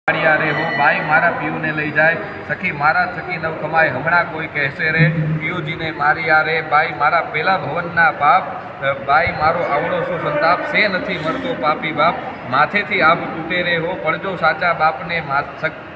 રે હો બાઈ મારા પીયુને લઈ જાય, સખી મારા થકી નવ કમાય, હમણાં કોઈ કહેશે રે પીયુજીને મારી રે, બાઈ મારા પેલા ભવનના પાપ, બાઈ મારો આવડો શું સંતાપ, સે નથી મરતો પાપી બાપ, માથેથી આભ તૂટે રે હો, પડજો સાચા બાપને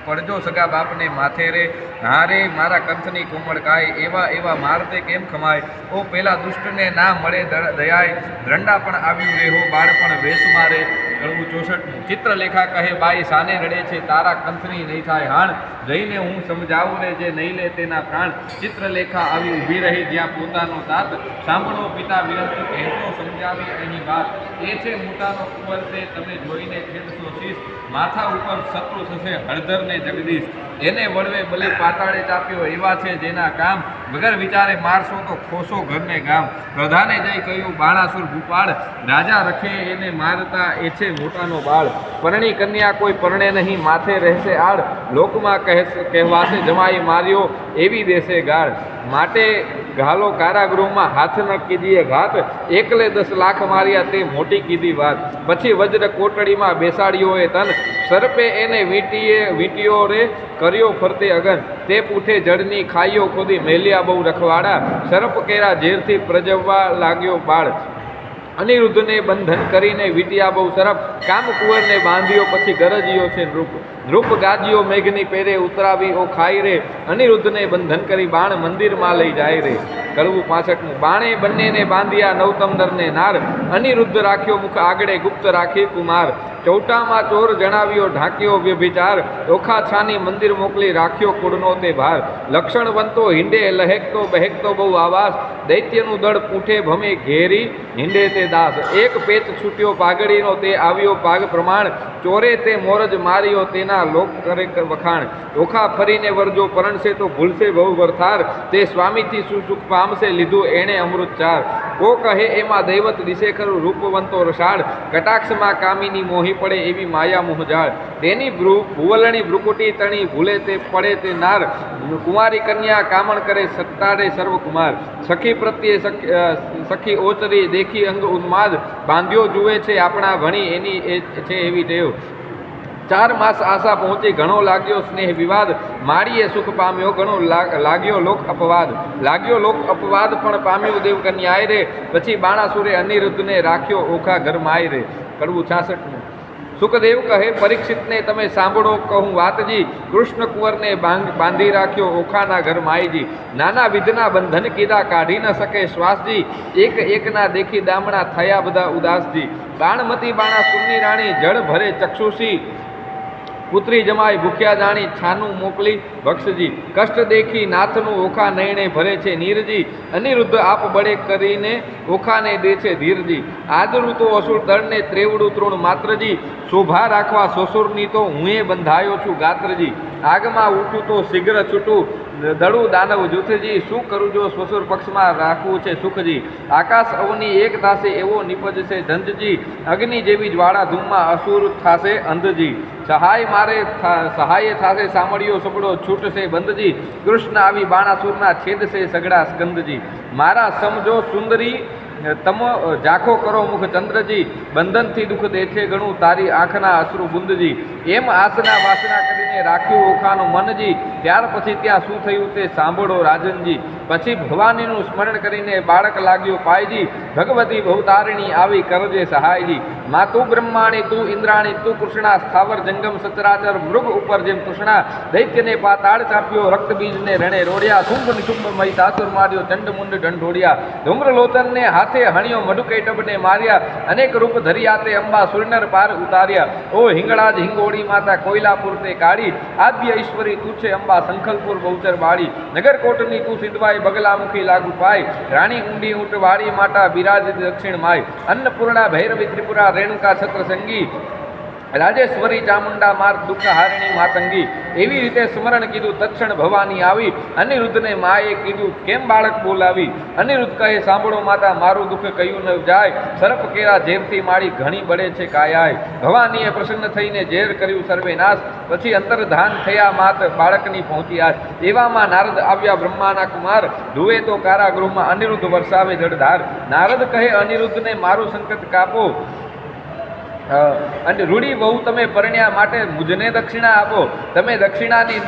પડજો સગા બાપને માથે રે, હા રે મારા કંથની કોમળ કાય, એવા એવા મારતે કેમ ખમાય, ઓ પેલા દુષ્ટને ના મળે દયાય, દ્રંડા પણ આવ્યું રે હો બાળપણ વેશમાં રે. 64 ચિત્રલેખા કહે બાઈ સાને રડે છે, તારા કંથની નહીં થાય હાણ, જઈને હું સમજાવું રે જે નહીં લે તેના પ્રાણ. ચિત્રલેખા આવી ઊભી રહી જ્યાં પોતાનો તાત, સાંભળો પિતા વિનંતી કહેશો સમજાવી એની વાત, એ છે મોટાનો કુંવર તે તમે જોઈને ખેડશો શીશ, માથા ઉપર શત્રુ થશે હળધર ને જગદીશ, એને વળવે બલી પાતાળે ચાપ્યો, એવા છે જેના કામ, વગર વિચારે મારશો તો ખોશો ઘરને ગામ. પ્રધાને જઈ કહ્યું બાણાસુર ભૂપાળ, રાજા રખે એને મારતા એ છે મોટાનો બાળ, પરણી કન્યા કોઈ પરણે નહીં માથે રહેશે આડ, લોકમાં કહેવાશે જમાઈ માર્યો એવી દેશે ગાળ, માટે ઘાલો કારાગૃહમાં હાથ ન કીધીએ ઘાત, એકલે 10 લાખ માર્યા તે મોટી કીધી વાત, પછી વજ્ર કોટડીમાં બેસાડ્યો એ તન, સર્પે એને વીંટીયો રે કર્યો ફરતે અગન, તે પૂઠે જળની ખાઈઓ ખોદી મેલ્યા બહુ રખવાડા, સર્પ કેરા ઝેરથી પ્રજવવા લાગ્યો બાળ, અનિરુદ્ધને બંધન કરીને વીંટ્યા બહુ સરપ, કામકુંવરને બાંધ્યો પછી ગરજ્યો છે નૃપ, નૃપ ગાજ્યો મેઘની પેરે ઉતરાવી ઓ ખાઈ રે, અનિરુદ્ધને બંધન કરી બાણ મંદિરમાં લઈ જાય રે. કડવું 65 બાણે બંનેને બાંધ્યા નવતમદરને નાર, અનિરુદ્ધ રાખ્યો મુખ આગળે ગુપ્ત રાખી કુમાર, ચૌટામાં ચોર જણાવ્યો ઢાંક્યો વ્યભિચાર, ઓખા છાની મંદિર મોકલી રાખ્યો કુળનો તે ભાર, લક્ષણવંતો હિંડે લહેકતો બહેકતો બહુ આવાસ, દૈત્યનું દળ પૂઠે ભમે ઘેરી હિંડે તે દાસ, એક પેચ છૂટ્યો પાઘડીનો તે આવ્યો પાગ પ્રમાણ, ચોરે તે મોરજ માર્યો તેના લોક કરે વખાણ, ઓખા ફરીને વરજો પરણશે તો ભૂલશે બહુ વરથાર, તે સ્વામીથી સુસુખ પામશે લીધું એણે અમૃત ચાર, કો કહે એમાં દૈવત દિશે ખરું રૂપવંતો રસાળ, કટાક્ષમાં કામીની મોહી પડે એવી માયા મોહજાળ, તેની ભુવલણી ભ્રુકુટી તણી ભૂલે તે પડે તે નાર, કુંવારી કન્યા કામણ કરે સત્તાડે સર્વકુમાર, સખી પ્રત્યે સખી ઓચરી દેખી અંગ ઉન્માદ, બાંધ્યો જુએ છે આપણા ભણી એની છે એવી ટેવ, 4 માસ આશા પહોંચી ઘણો લાગ્યો સ્નેહ વિવાદ, માળીએ સુખ પામ્યો ઘણો લાગ્યો લોક અપવાદ, પણ પામ્યો દેવ કન્યાય રે, પછી બાણાસુરે અનિરુદ્ધને રાખ્યો ઓખા ઘરમાય રે. કડવું 66 સુખદેવ કહે પરીક્ષિતને તમે સાંભળો કહું વાતજી, કૃષ્ણ કુંવરને બાંધી રાખ્યો ઓખાના ઘર માયજી, નાના વિધના બંધન કીધા કાઢી ન શકે શ્વાસજી, એક એકના દેખી દામણા થયા બધા ઉદાસજી, બાણમતી બાણાસુરની રાણી જળ ભરે ચક્ષુષી, પુત્રી જમાઈ ભૂખ્યા જાણી છાનું મોકલી બક્ષજી, કષ્ટ દેખી નાથનું ઓખા નયણે ભરે છે નીરજી, અનિરુદ્ધ આપ બળે કરીને ઓખાને દે છે ધીરજી, આદરું તો અસુર દળને ત્રેવડું તૃણ માત્રજી, શોભા રાખવા સસુરની તો હુંએ બંધાયો છું ગાત્રજી, આગમાં ઉઠું તો શીઘ્ર છૂટું દળું દાનવ જૂથજી, શું કરું જો સસુર પક્ષમાં રાખવું છે સુખજી, આકાશ અવની એક થાશે એવો નિપજશે ધંધજી, અગ્નિ જેવી જ્વાળા ધૂમમાં અસુર થાશે અંધજી, સહાય થાશે સાંભળ્યો સબળો છૂટશે બંધજી, કૃષ્ણ આવી બાણાસુરના છેદશે સગડા સ્કંદજી, મારા સમજો સુંદરી તમ ઝાખો કરો મુખ ચંદ્રજી, બંધનથી દુઃખ દે છે ઘણું તારી આંખના અશ્રુ બુંદજી, એમ આસના વાસના કરીને રાખ્યું ઓખાનું મનજી, ત્યાર પછી ત્યાં શું થયું તે સાંભળો રાજનજી, પછી ભવાનીનું સ્મરણ કરીને બાળક લાગ્યું પાયજી, ભગવતી ભવતારિણી આવી કરજે સહાયજી, મા તું બ્રહ્માણી તું ઇન્દ્રાણી તું કૃષ્ણા, સ્થાવર જંગમ સચરાચર મૃગ ઉપર જેમ કૃષ્ણા, દૈત્યને પાતાળ ચાપ્યો રક્ત બીજને રણે રોડ્યા, શુંભ નિશુંભ મય તાસુર માર્યો ચંડમુંડ ઢંઢોળ્યા, ધૂમ્રલોચનને હાથે હણ્યો મધુકૈટભને માર્યા, અનેક રૂપ ધર્યા તે અંબા સુરનર પાર ઉતાર્યા, ઓ હિંગળાજ હિંગોળી માતા કોયલાપુર તે કાળી, આદ્ય ઈશ્વરી તું છે અંબા સંખલપુર બહુચર બાળી, નગરકોટની તું સિદ્ધવાઈ બગલામુખી લાગુ પાય, રાણી ઊંડી ઊંટ વાળી માતા બિરાજ દક્ષિણ માય, અન્નપૂર્ણા ભૈરવી ત્રિપુરા રેણુકા છત્ર સંગી, રાજેશ્વરી ચામુંડા માર્ગ દુઃખ હારિણી માતંગી, એવી રીતે સ્મરણ કીધું તત્ક્ષણ ભવાની આવી, અનિરુદ્ધને માએ કીધું કેમ બાળક બોલાવી, અનિરુદ્ધ કહે સાંભળો માતા મારું દુઃખ કયું ન જાય, સર્પ કેરા ઝેરથી માળી ઘણી બળે છે કાયાય, ભવાનીએ પ્રસન્ન થઈને ઝેર કર્યું સર્વે નાશ, પછી અંતર્ધાન થયા માત બાળકની પહોંચી આશ, એવામાં નારદ આવ્યા બ્રહ્માના કુમાર, ધુએ તો કારાગૃહમાં અનિરુદ્ધ વરસાવે જળધાર, નારદ કહે અનિરુદ્ધને મારું સંકટ કાપો, અને રૂડી બહુ તમે પરણ્યા માટે મુજને દક્ષિણા આપો. તમે દક્ષિણાની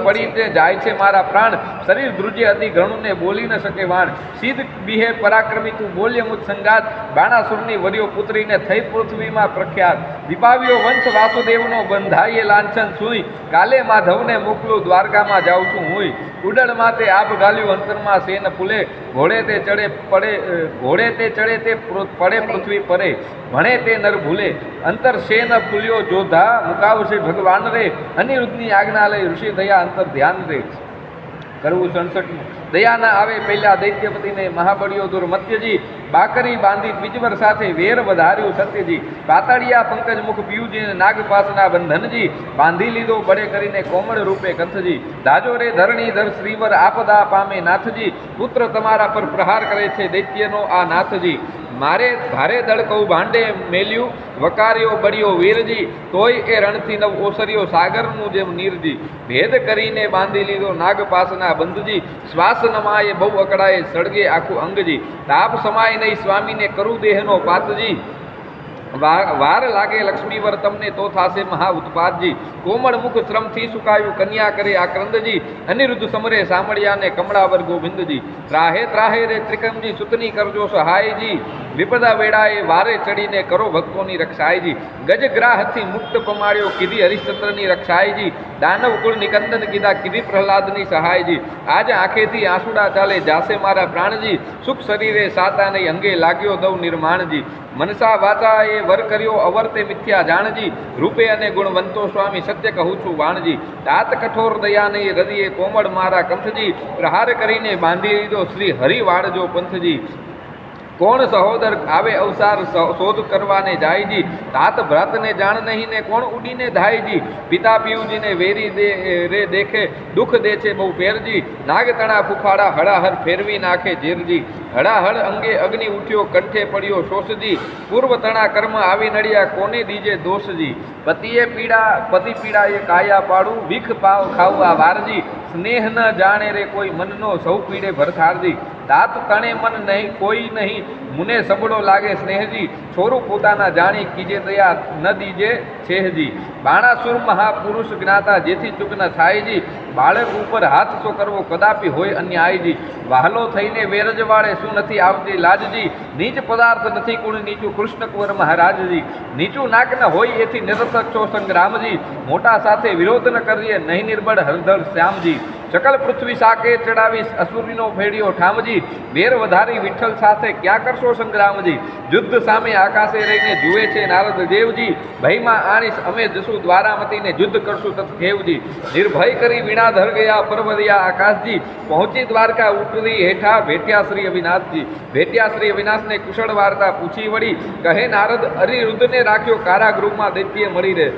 પડીને જાય છે મારા પ્રાણ. શરીર ધ્રુજે અતિ ઘણું ને બોલી ન શકે વાણ. સિદ્ધ બિહે પરાક્રમી તું બોલ્ય મુજ સંગાત. બાણાસુરની વર્યો પુત્રીને થઈ પૃથ્વીમાં પ્રખ્યાત. દીપાવ્યો વંશ વાસુદેવનો બંધાઈએ લાંછન સુઈ. કાલે માધવને મોકલું દ્વારકામાં જાઉં છું હુંય. ઉડળ માથે આપ ગાલ્યું અંતરમાં સેન ફૂલે. ઘોડે તે ચડે તે પડે પૃથ્વી પરે. ભણે તે નર ભૂલે. અંતર શેન ફૂલ્યો જોધા મુકાવશે ભગવાન રે. અનિરુદ્ધની આજ્ઞા લઈ ઋષિ દયા અંતર ધ્યાન રે. કરવું 67. દયા ના આવે પહેલા દૈત્યપતિને મહાબળિયો દુર્મત્યજી. બાકરી બાંધી દ્વિજવર સાથે વેર વધાર્યું સત્યજી. પાતળિયા પંકજ મુખ પિયુજીને નાગપાસના બંધનજી. બાંધી લીધો બળે કરીને કોમળ રૂપે કંથજી. દાજો રે ધરણી ધર શ્રીવર આપદા પામે નાથજી. પુત્ર તમારા પર પ્રહાર કરે છે દૈત્યનો આ નાથજી. મારે ભારે દળ કહું ભાંડે મેલ્યું. વકાર્યો બળ્યો વીરજી. તોય એ રણથી નવ ઓસર્યો સાગરનું જેમ નીરજી. ભેદ કરીને બાંધી લીધો નાગપાસના બંધજી. શ્વાસ નમાય બહુ અકળાએ સળગે આખું અંગજી. તાપ સમાય નહીં સ્વામીને કરું દેહનો પાતજી. વાર લાગે લક્ષ્મીવર તમને તો થાશે મહા ઉત્પાદજી. કોમળ મુખ શ્રમથી સુકાયું કન્યા કરે આક્રંદજી. અનિરુદ્ધ સમરે સાંભળ્યાને કમળાવર ગોવિંદજી. ત્રાહે ત્રાહે રે ત્રિકમજી સુતની કરજો સહાયજી. વિપદા વેળાએ વારે ચડીને કરો ભક્તોની રક્ષાયજી. ગજગ્રાહથી મુક્ત પમાડ્યો કીધી હરિશ્ચંદ્રની રક્ષાયજી. દાનવ કુળ નિકંદન કીધા કીધી પ્રહલાદની સહાયજી. આજ આંખેથી આંસુડા ચાલે જાસે મારા પ્રાણજી. સુખ શરીરે સાતા નહીં અંગે લાગ્યો દવ નિર્માણજી. મનસા વાચા એ વર કર્યો અવર્તે મિથ્યા જાણજી. રૂપે અને ગુણવંતો સ્વામી સત્ય કહું છું વાણજી. દાંત કઠોર દયા નહીં હૃદયે કોમળ મારા કંથજી. પ્રહાર કરીને બાંધી લીધો શ્રી હરિ વાળજો પંથજી. કોણ સહોદર આવે અવસાર શોધ કરવાને જાયજી. તાત ભ્રાતને જાણ નહીં ને કોણ ઉડીને ધાયજી. પિતા પિયુજીને વેરી રે દેખે દુઃખ દે છે બહુ પેરજી. નાગતણા ફૂફાડા હળાહર ફેરવી નાખે ઝેરજી. હળાહળ અંગે અગ્નિ ઉઠ્યો કંઠે પડ્યો શોષજી. પૂર્વ તણા કર્મ આવી નડિયા કોને દીજે દોષજી. પતિ પીડા એ કાયા પાડું. ભીખ પાવ ખાવા વારજી. સ્નેહ ન જાણે રે કોઈ મનનો સૌ પીડે ભરથારજી. દાંત તણે મન નહીં કોઈ નહીં મુને સબળો લાગે સ્નેહજી. છોરું પોતાના જાણી કીજે દયા ન દીજે છેહજી. બાણાસુર મહાપુરુષ જ્ઞાતા જેથી ચૂક ન થાયજી. બાળક ઉપર હાથ સો કરવો કદાપી હોય અન્યાયજી. વહાલો થઈને વેરજ વાળે શું નથી આવતી લાજજી. નીચ પદાર્થ નથી કુણ નીચું કૃષ્ણ કુંવર મહારાજજી. નીચું નાક ન હોય એથી નિરર્થક છો સંગ્રામજી. મોટા સાથે વિરોધ ન કરીએ નહીં નિર્બળ હરધર શ્યામજી. સકલ પૃથ્વી સાકે ચડાવી અસુરીનો ફેડિયો ઠામજી. વેર વધારી વિઠ્ઠલ સાથે ક્યાં કરશો સંગ્રામજી. યુદ્ધ સામે આકાશે રહીને જુએ છે નારદ દેવજી. ભયમાં આણીશ અમે જશું દ્વારામતીને યુદ્ધ કરશું તત્કેવજી. નિર્ભય કરી વીણા ધર ગયા પર્વદિયા આકાશજી. પહોંચી દ્વારકા ઉતરી હેઠા ભેટ્યા શ્રી અવિનાશજી. ભેટ્યા શ્રી અવિનાશને કુશળ વાર્તા પૂછી વળી. કહે નારદ અનિરુદ્ધને રાખ્યો કારાગૃહમાં દૈત્ય મળી રહે.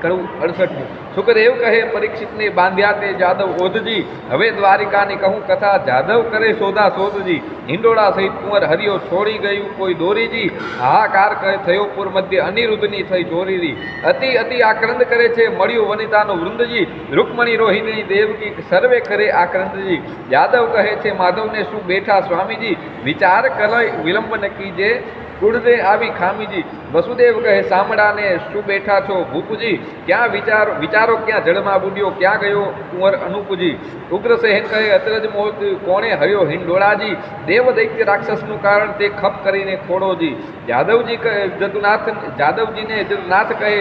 કરું 68. સુખદેવ કહે પરીક્ષિતને બાંધ્યા તે જાદવ ઓધજી. હવે દ્વારિકાની કહું કથા જાદવ કરે શોધા શોધજી. હિંડોળા સહિત કુંવર હરિયો છોડી ગયું કોઈ દોરીજી. હાહાકાર કહે થયો પૂર મધ્ય અનિરુદ્ધની થઈ ચોરીજી. અતિ આક્રંદ કરે છે મળ્યું વનિતાનો વૃંદજી. રૂકમણી રોહિણી દેવકી સર્વે કરે આક્રંદજી. જાદવ કહે છે માધવને શું બેઠા સ્વામીજી. વિચાર કલય વિલંબ ન કીજે કુળદે આવી ખામીજી. વસુદેવ કહે સામડાને શું બેઠા છો ભૂપજી. ક્યાં વિચારો ક્યાં જળમાં બુડ્યો ક્યાં ગયો કુંવર અનુપજી. ઉગ્રસેન કહે અચરજ મોત કોણે હર્યો હિંડોળાજી. દેવ દૈત્ય રાક્ષસનું કારણ તે ખપ કરીને ખોડોજી. જાદવજીને જદુનાથ કહે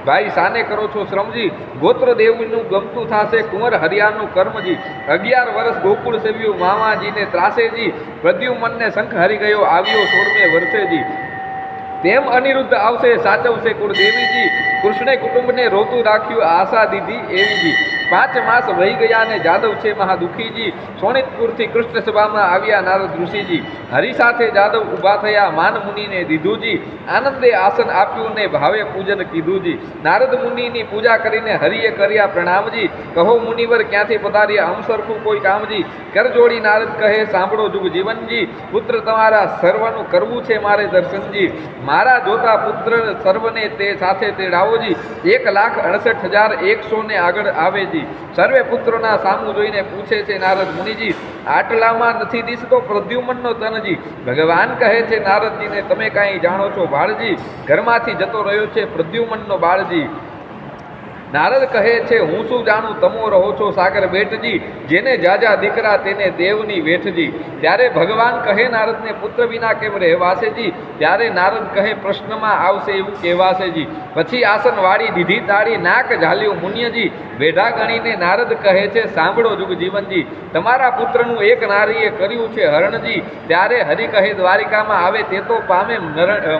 ભાઈ સાને કરો છો શ્રમજી. ગોત્ર દેવનું ગમતું થાશે કુંવર હરિયાનું કર્મજી. 11 વર્ષ ગોકુળ સેવ્યું મામાજીને ત્રાસેજી. પ્રદ્યુમનને શંખ હરી ગયો આવ્યો 16મે વર્ષેજી. તેમ અનિરુદ્ધ આવશે સાચવશે કુળદેવીજી. કૃષ્ણે કુટુંબને રોતું રાખ્યું આશા દીધી એવીજી. 5 માસ વહી ગયા ને જાદવ છે મહાદુખીજી. સોનિતપુરથી કૃષ્ણ સભામાં આવ્યા નારદ ઋષિજી. હરિ સાથે જાદવ ઊભા થયા માન મુનિને દીધુંજી. આનંદે આસન આપ્યું ને ભાવે પૂજન કીધુંજી. નારદ મુનિની પૂજા કરીને હરિએ કર્યા પ્રણામજી. કહો મુનિવર ક્યાંથી પધાર્યા અમસરખું કોઈ કામજી. કર જોડી નારદ કહે સાંભળો જુગ જીવનજી. પુત્ર તમારા સર્વનું કરવું છે મારે દર્શનજી. મારા જોતા પુત્ર સર્વને તે સાથે તેડાવોજી. 1,68,100 ને આગળ આવેજી. કામજી। સર્વે પુત્રોના સામું જોઈને પૂછે છે નારદ મુનિજી, આટલામાં નથી દિસતો પ્રદ્યુમનનો તનજી। ભગવાન કહે છે નારદજીને, તમે કાંઈ જાણો છો ભાળજી, ઘરમાંથી જતો રહ્યો છે પ્રદ્યુમનનો બાળજી। નારદ કહે છે, હું શું જાણું, તમો રહો છો સાગર બેટજી, જેને જાજા દીકરા તેને દેવની વેઠજી। ત્યારે ભગવાન કહે નારદને, પુત્ર વિના કેમ રહેવાસેજી? ત્યારે નારદ કહે, પ્રશ્નમાં આવશે એવું કહેવાશેજી। પછી આસન વાળી દીધી તાળી, નાક ઝાલ્યું મુન્યજી। વેઢા ગણીને નારદ કહે છે, સાંભળો જુગ જીવનજી, તમારા પુત્રનું એક નારીએ કર્યું છે હરણજી। ત્યારે હરિ કહે, દ્વારિકામાં આવે તે તો પામે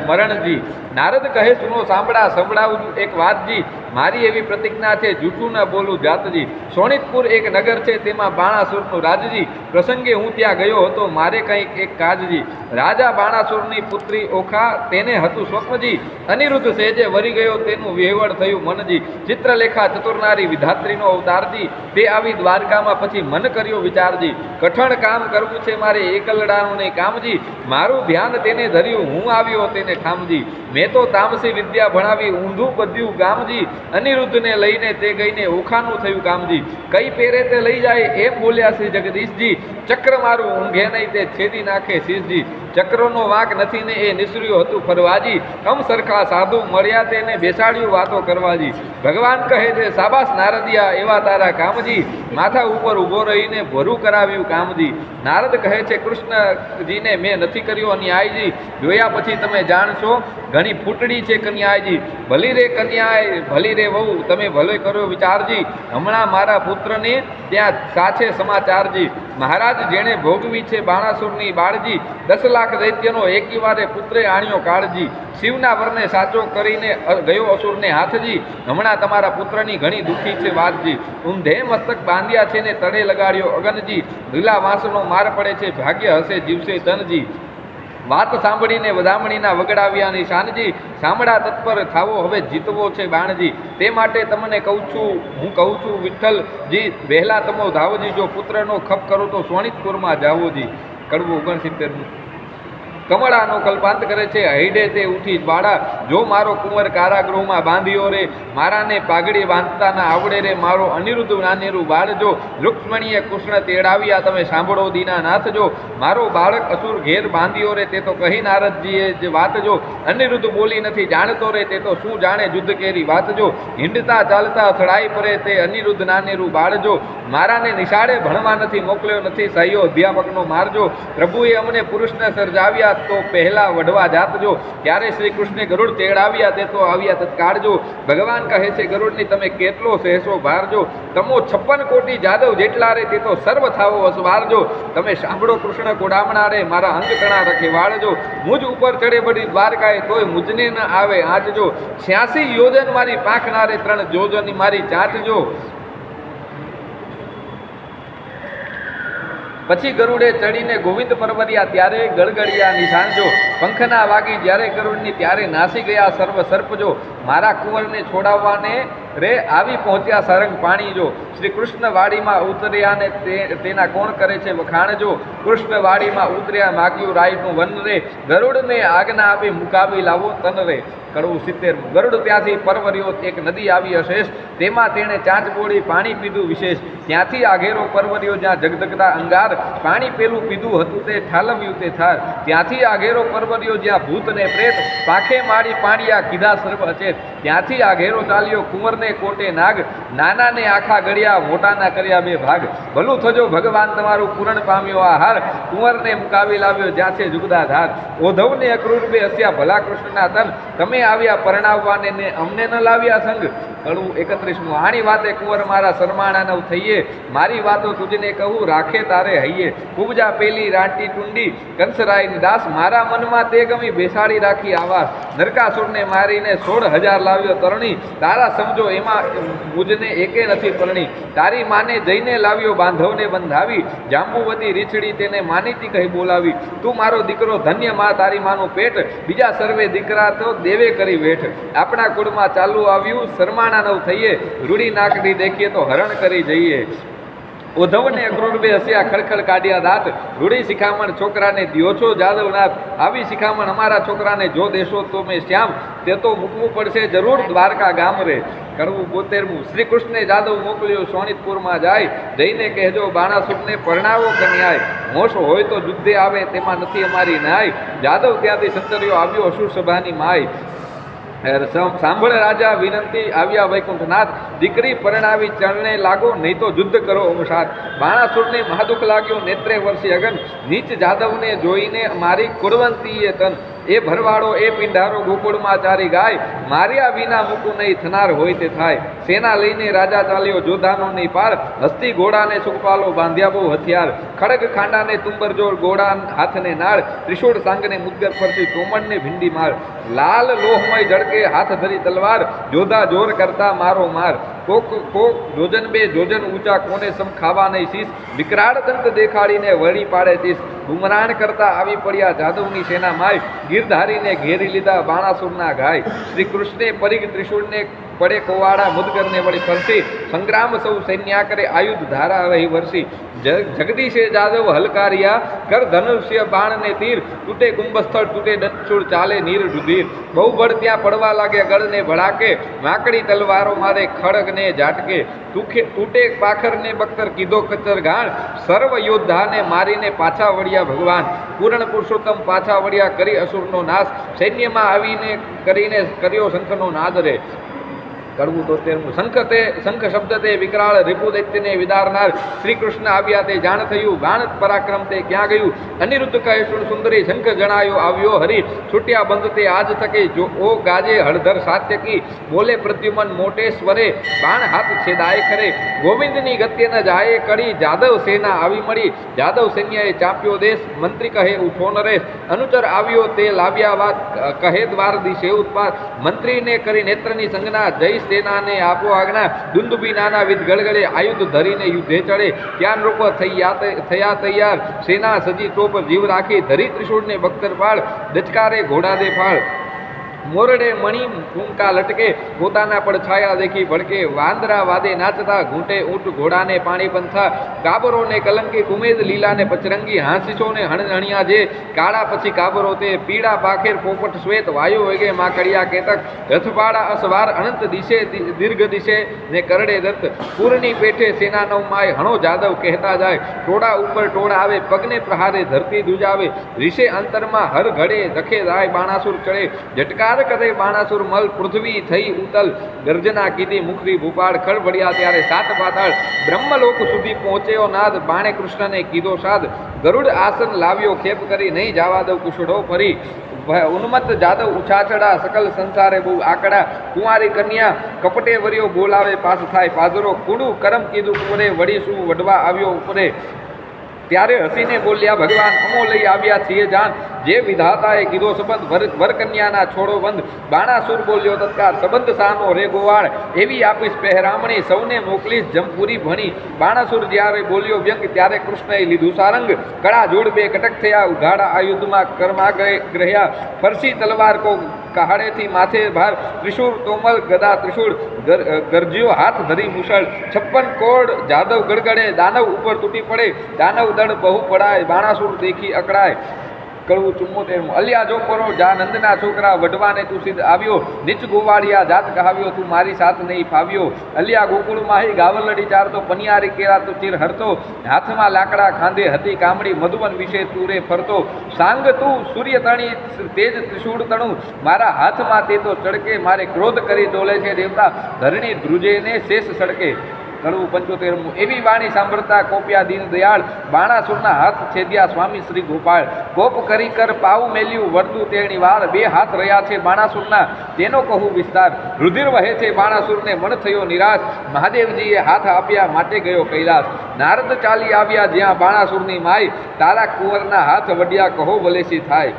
મરણજી। નારદ કહે, સુનો સાંભળા સંભળાવું એક વાતજી, મારી એવી પ્રતિજ્ઞા છે જૂઠું ન બોલું જાતજી। સોનિતપુર એક નગર છે, તેમાં બાણાસુરનું રાજજી, પ્રસંગે હું ત્યાં ગયો હતો, મારે કંઈક એક કાજજી। રાજા બાણાસુરની પુત્રી ઓખા, તેને હતું સ્વપ્નજી, અનિરુદ્ધ સેજે વરી ગયો, તેનું વિહવળ થયું મનજી। ચિત્રલેખા ચતુર્નારી વિધાત્રીનો અવતારજી, તે આવી દ્વારકામાં પછી મન કર્યો વિચારજી। કઠણ કામ કરવું છે મારે એકલડાનું નહીં કામજી, મારું ધ્યાન તેને ધર્યું, હું આવ્યો તેને ઠામજી। મેં તો તામસી વિદ્યા ભણાવી, ઊંધું બધ્યું ગામજી, અનિરુદ્ધને લઈને તે ગઈને ઓખાનું થયું કામજી। કઈ પેરે તે લઈ જાય એમ બોલ્યા શ્રી જગદીશજી, ચક્ર મારું ઊંઘે નહીં તે છેદી નાખે શીશજી। ચક્રનો વાંક નથી ને એ નિસર્યું હતું ફરવાજી, કમ સરખા સાધુ મળ્યા તેને બેસાડ્યું વાતો કરવાજી। ભગવાન કહે છે, સાબાસ નારદિયા એવા તારા કામજી, માથા ઉપર ઊભો રહીને ભરું કરાવ્યું કામજી। નારદ કહે છે, કૃષ્ણજીને મેં નથી કર્યો અન્યાયજી, જોયા પછી તમે જાણશો ઘણી ફૂટડી છે કન્યાયજી। ભલી રે કન્યાય ભલી રે વહુ, તમે ભલે કર્યો વિચારજી, હમણાં મારા પુત્રને ત્યાં સાચે સમાચારજી। મહારાજ જેણે ભોગવી છે બાણાસુરની બાળજી, 10 લાખ દૈત્યનો એકી વારે પુત્રે આણ્યો કાળજી। શિવના વરને સાચો કરીને ગયો અસુરને હાથજી, હમણાં તમારા પુત્રની ઘણી દુઃખી છે વાતજી। ઊંધે મસ્તક બાંધ્યા છે ને તળે લગાડ્યો અગનજી, લીલા વાંસનો માર પડે છે ભાગ્ય હશે જીવશે ધનજી। વાત સાંભળીને વધામણીના વગડાવ્યાની શાનજી, સાંભળા તત્પર થાવો હવે જીતવો છે બાણજી। તે માટે તમને હું કહું છું વિઠ્ઠલજી, વહેલા તમો ધાવજી, જો પુત્રનો ખપ કરો તો સોનિતપુરમાં જાવોજી। કડવું 69। કમળાનો કલ્પાંત કરે છે, હૈડે તે ઉઠી બાળા, જો મારો કુંવર કારાગૃહમાં બાંધ્યો રે, મારાને પાઘડી બાંધતા ના આવડે રે, મારો અનિરુદ્ધ નાનેરું બાળ જો, રૂક્ષ્મણીએ કૃષ્ણ તેડાવ્યા તમે સાંભળો દીનાનાથ જો, મારો બાળક અસુર ઘેર બાંધ્યો રે, તે તો કહી નારદજીએ જે વાત જો, અનિરુદ્ધ બોલી નથી જાણતો રે, તે તો શું જાણે યુદ્ધ કેરી વાત જો, હિંડતા ચાલતા અથડાઈ પરે તે અનિરુદ્ધ નાનેરું બાળ જો, મારાને નિશાળે ભણવા નથી મોકલ્યો, નથી સહ્યો અધ્યાપકનો મારજો, પ્રભુએ અમને પુરુષને સર્જાવ્યા તો પહેલા વઢવા જાતજો, ત્યારે શ્રી કૃષ્ણે ગરુડ તેડાવ્યા તે તો આવ્યા તત્કાળજો। ભગવાન કહે છે ગરુડની તમે કેટલો સહેસો ભારજો, તમો 56 કોટી જાદવ જેટલા રે, તે તો સર્વ થાવો અસવારજો। તમે સાંભળો કૃષ્ણ કોડામણા રે, મારા અંગ કણા રખે વાળજો, મુજ ઉપર ચડે બડી દ્વારકાએ તોય મુજને ન આવે આંચજો, 86 યોજન મારી પાંખના રે, 3 જોજની મારી ચાંચજો। પછી ગરુડે ચડીને ગોવિંદ પરવર્યા, ત્યારે ગળગડિયા નિશાનજો, પંખના વાગી જ્યારે ગરુડની, ત્યારે નાસી ગયા સર્વ સર્પજો, મારા કુંવરને છોડાવવાને રે આવી પહોંચ્યા સરંગ પાણી જો, શ્રી કૃષ્ણ વાડીમાં ઉતર્યા ને તેના કોણ કરે છે વખાણજો, કૃષ્ણ વાડીમાં ઉતર્યા માગ્યું રાયનું વન રે, ગરુડને આજ્ઞા આપી મુકાવી લાવો તન રે। કડવું 70। ગરુડ ત્યાંથી પરવર્યો, એક નદી આવી અશેષ, તેમાં તેણે ચાંચ બોળી પાણી પીધું વિશેષ, ત્યાંથી આઘેરો પરવર્યો જ્યાં જગદગતા અંગાર, પાણી પેલું પીધું હતું તે ઠાલવ્યું તે થાર, ત્યાંથી આઘેરો પરવર્યો જ્યાં ભૂત ને પ્રેત, પાંખે મારી પાણિયા કીધા સર્વ અચેત, ત્યાંથી આઘેરો ચાલ્યો કુંવરને કોટે નાગ, નાનાને આખા ગળ્યા મોટાના કર્યા બે ભાગ। ભલું થજો ભગવાન તમારું પૂરણ પામ્યો આહાર, કુંવરને મુકાવી લાવ્યો જ્યાં છે જુગદા ધાર, ઓધવને અક્રૂર બે હસ્યા ભલા કૃષ્ણના તન, તમે આવ્યા પરણાવવાને ને અમને ન લાવ્યા સંગ। કડવું 31। આણી વાતે કુંવર મારા શરમાણા નવ થઈએ, મારી વાતો તુજને કહું રાખે તારે હૈયે, ઉપજા પેલી રાંટી ટુંડી કંસરાયની દાસ, મારા મનમાં તે ગમી બેસાડી રાખી આવાસ, નરકાસુરને મારીને 16,000 લાવ્યો તરણી, તારા સમજો એમાં મુજને એકે નથી પરણી, તારી માને જઈને લાવ્યો બાંધવને બંધાવી, જાંબુવતી રીછડી તેને માનીતી કહી બોલાવી, તું મારો દીકરો ધન્ય માં તારી માનું પેટ, બીજા સર્વે દીકરા તો દેવે કરી વેઠ, આપણા કુળમાં ચાલુ આવ્યું શરમાણા નવ થઈએ, રૂડી નાકડી દેખીએ તો હરણ કરી જઈએ। ઉદ્ધવને અક્રૂરબે હસ્યા ખડખડ કાઢ્યા દાંત રૂડી શિખામણ છોકરાને દ્યો છો જાદવનાથ આવી શિખામણ અમારા છોકરાને જો દેશો તો મેં શ્યામ તે તો મૂકવું પડશે જરૂર દ્વારકા ગામ રે. કડવું 72મું. શ્રી કૃષ્ણે જાદવ મોકલ્યો શોણિતપુરમાં જાય જઈને કહેજો બાણાસુરને પરણાવો કન્યાય મોશ હોય તો યુદ્ધે આવે તેમાં નથી અમારી નાય. જાદવ ત્યાંથી સંતર્યો આવ્યો અસુર સભાની માય. સાંભળ રાજા વિનંતી આવ્યા વૈકુંઠનાથ દીકરી પરણાવી ચરણે લાગો નહીં તો યુદ્ધ કરો અમસાત. બાણાસુરને મહાદુખ લાગ્યો નેત્રે વર્ષી અગન નીચ જાદવને જોઈને મારી કુરવંતીએ તન. એ ભરવાડો એ પિંડારો ગોકુળમાં ચારી ગાય માર્યા વિના મૂકું નહીં થનાર હોય તે થાય. સેના લઈને રાજા ચાલ્યો જોધાનો નહીં પાર હસ્તી ઘોડાને સુખપાલો બાંધ્યા બહુ હથિયાર. ખડગ ખાંડાને તુંબરજોર ગોળા હાથને નાળ ત્રિશૂળ સાંગને મુદ્ગર ફરસી તોમણને ભીંડી માર. લાલ લોહમય જડકે હાથ ધરી તલવાર જોધા જોર કરતા મારો માર. કોક કોક જોજન બે જોજન ઊંચા કોને સમ ખાવા નહીં શીશ વિકરાળ દંત દેખાડીને વળી પાડે તીસ. ગુમરાણ કરતા આવી પડ્યા જાદવની સેના માય ગીરધારીને ઘેરી લીધા બાણાસુરના ગાય. શ્રી કૃષ્ણે પરિગ ત્રિશૂળને પડે કોવાડા મુદગરને વળી ફરસી સંગ્રામ સૌ સૈન્યા કરે આયુધ ધારા રહી વરસી. જગદીશે જાદવ હલકારિયા કર ધનુષ્ય બાણને તીર તૂટે કુંભસ્થળ તૂટે દંતશૂળ ચાલે નીર રુધિર. બહુ બળ ત્યાં પડવા લાગે ગળને ભડાકે વાંકડી તલવારો મારે ખડગને ઝાટકે. તૂટે પાખરને બખ્તર કીધો કચર ગાણ સર્વ યોદ્ધાને મારીને પાછા વળ્યા ભગવાન. પૂર્ણ પુરુષોત્તમ પાછા વળ્યા કરી અસુરનો નાશ સૈન્યમાં આવીને કરીને કર્યો શંખનો નાદ રે. કડવું 73મું. શંખ શબ્દ તે વિકરાળ રિપુ દૈત્યને વિદારનાર શ્રી કૃષ્ણ આવ્યા તે જાણ થયું બાણ પરાક્રમ તે ક્યાં ગયું. અનિરુદ્ધ કહે સુણ સુંદરી શંખ જણાયો આવ્યો હરી છૂટ્યા બંધ તે આજ થકે જો ઓ ગાજે હળધર સાત્યકી બોલે પ્રદ્યુમન મોટે સ્વરે બાણ હાથ છેદાય ખરે. ગોવિંદની ગત્ય ન જાય કડી જાદવ સેના આવી મળી જાદવ સૈન્યએ ચાંપ્યો દેશ મંત્રી કહે ઉઠો નરેશ. અનુચર આવ્યો તે લાવ્યા વાત કહે દ્વાર દિશે ઉત્પાત મંત્રીને કરી નેત્રની સંજ્ઞા જય સેનાને આપો આજ્ઞા. દુંદુભી નાના વિધ ગળગળે આયુધ ધરીને યુદ્ધે ચડે ત્યાં નૃપ થયા તૈયાર સેના સજી તોપ જીવ રાખી ધરી ત્રિશૂળને બખ્તર પાડ દચકારે ઘોડા દે ફાળ. મોરડે મણી ફૂંકા લટકે પોતાના પડછાયા દેખી ભડકે વાંદરા વાદે નાચતા ઘૂંટે ઊંટ ઘોડાને પાણી પંથા. કાબરોને કલંકી કુમેદ લીલાને પચરંગી હાંસીસોને હણહણિયા જે કાળા પછી કાબરો તે પીળા પાખેર પોપટ શ્વેત વાયુ વેગે માકડિયા કેતક રથપાડા અસવાર અનંત દિશે દીર્ઘ દિશે ને કરડે દત્ત. પૂરની પેઠે સેના નવ માય હણો જાદવ કહેતા જાય ટોળા ઉપર ટોળા આવે પગને પ્રહારે ધરતી ધુજાવે. ઋષે અંતરમાં હર ઘડે રખે રાય બાણાસુર ચડે ઝટકાર કરે બાણાસુર મલ પૃથ્વી થઈ ઉતલ. ગર્જના કીધી મુખરી ભૂપાળ ખળભળ્યા ત્યારે સાત પાતાળ બ્રહ્મલોક સુધી પહોંચ્યો નાદ બાણે કૃષ્ણને કીધો સાદ. ગરુડ આસન લાવ્યો ખેપ કરી નહીં જવા દઉં કુશળો ફરી. ઉન્મત્ત જાદવ ઉછાચડા સકલ સંસારે બહુ આકડા કુંવારી કન્યા કપટે વર્યો બોલાવે પાસ થાય પાદરો કુડું કરમ કીધું ઉપરે વળી શું વડવા આવ્યો ઉપરે. ત્યારે હસીને બોલ્યા ભગવાન અમો લઈ આવ્યા છીએ જાન જે વિધાતાએ કીધો સંબંધ વરકન્યાના છોડો બંધ. બાણાસુર બોલ્યો તત્કાર સંબંધ સાનો રે ગોવાળ એવી આપીશ પહેરામણી સૌને મોકલીશ જમપુરી ભણી. બાણાસુર જ્યારે બોલ્યો વ્યંગ ત્યારે કૃષ્ણએ લીધું સારંગ કળા જોડ બે કટક થયા ઉઘાડા આયુધમાં કર્મા ગ્રહ્યા ફરસી તલવાર કો કહાડેથી માથે ભાર ત્રિશૂળ તોમલ ગદા ત્રિશૂળ ગરજ્યો હાથ ધરી મુસળ 56 કોડ જાદવ ગડગડે દાનવ ઉપર તૂટી પડે દાનવ દળ બહુ પડાય બાણાસુર દેખી અકળાય. કડવું 74મું. અલ્યા જો પરો જા નંદના છોકરા વઢવાને તું સિદ્ધ આવ્યો નીચ ગોવાળિયા જાત કહાવ્યો તું મારી સાથ નહીં ફાવ્યો. અલ્યા ગોકુળમાં હી ગાવલડી ચારતો પનિયારી કેરા તું ચીર હરતો હાથમાં લાકડા ખાંધે હતી કામડી મધુવન વિશે તુરે ફરતો. સાંગ તું સૂર્ય તણી તેજ ત્રિશૂળ તણું મારા હાથમાં તે તો ચડકે મારે ક્રોધ કરી ડોલે છે દેવતા ધરણી ધ્રુજે ને શેષ સડકે. કડવું 75મું. એવી વાણી સાંભળતા કોપ્યા દીન દયાળ બાણાસુરના હાથ છેદ્યા સ્વામી શ્રી ગોપાળ. કોપ કરી કર પાવું મેલ્યું વર્તું તેણી વાર બે હાથ રહ્યા છે બાણાસુરના તેનો કહું વિસ્તાર. રુધિર વહે છે બાણાસુરને મન થયો નિરાશ મહાદેવજીએ હાથ આપ્યા માટે ગયો કૈલાસ. નારદ ચાલી આવ્યા જ્યાં બાણાસુરની માય તારા કુંવરના હાથ વડ્યા કહો ભલેસી થાય.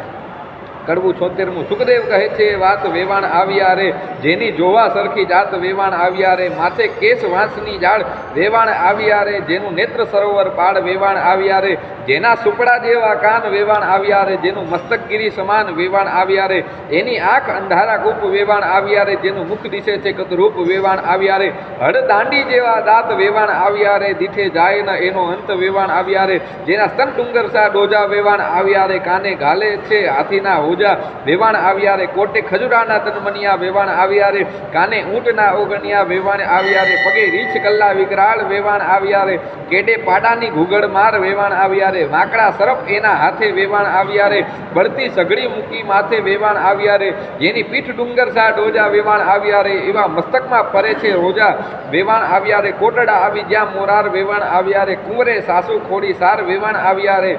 કડવું 76મું સુખદેવ કહે છે વાત વેવાણ આવ્યા રે, જેની જોવા સરખી જાત વેવાણ આવ્યા રે, માથે કેસ વાંસની જાળ વેવાણ આવ્યા રે, જેનું નેત્ર સરોવર પાડ વેવાણ આવ્યા રે, જેના સુપડા જેવા કાન વેવાણ આવ્યા રે, જેનું મસ્તકગીરી સમાન વેવાણ આવ્યા રે, એની આંખ અંધારા કૂપ વેવાણ આવ્યા રે, જેનું મુખ દિશે છે કદરૂપ વેવાણ આવ્યા રે, હડ દાંડી જેવા દાંત વેવાણ આવ્યા રે, દીઠે જાય ન એનો અંત વેવાણ આવ્યા રે, જેના સ્તન ડુંગર સા ડોજા વેવાણ આવ્યા રે, કાને ઘાલે છે હાથીના હોજા વેવાણ આવ્યા રે, કોટે ખજુરાના તનમનિયા વેવાણ આવ્યા રે, કાને ઊંટના ઓગણિયા વેવાણ આવ્યા રે, પગે રીછ કલ્લા વિકરાળ વેવાણ આવ્યા રે, કેડે પાડાની ઘૂગડ માર વેવાણ આવ્યા રે, વાંકડા સરપ એના હાથે વેવાણ આવ્યા રે, બળતી સઘળી મૂકી માથે વેવાણ આવ્યા રે, જેની પીઠ ડુંગર સા ડોજા વેવાણ આવ્યા રે, એવા મસ્તકમાં ફરે છે રોજા વેવાણ આવ્યા રે, કોટડા આવી જ્યાં મોરાર વેવાણ આવ્યા રે, કુંવરે સાસુ ખોડી સાર વેવાણ આવ્યા રે.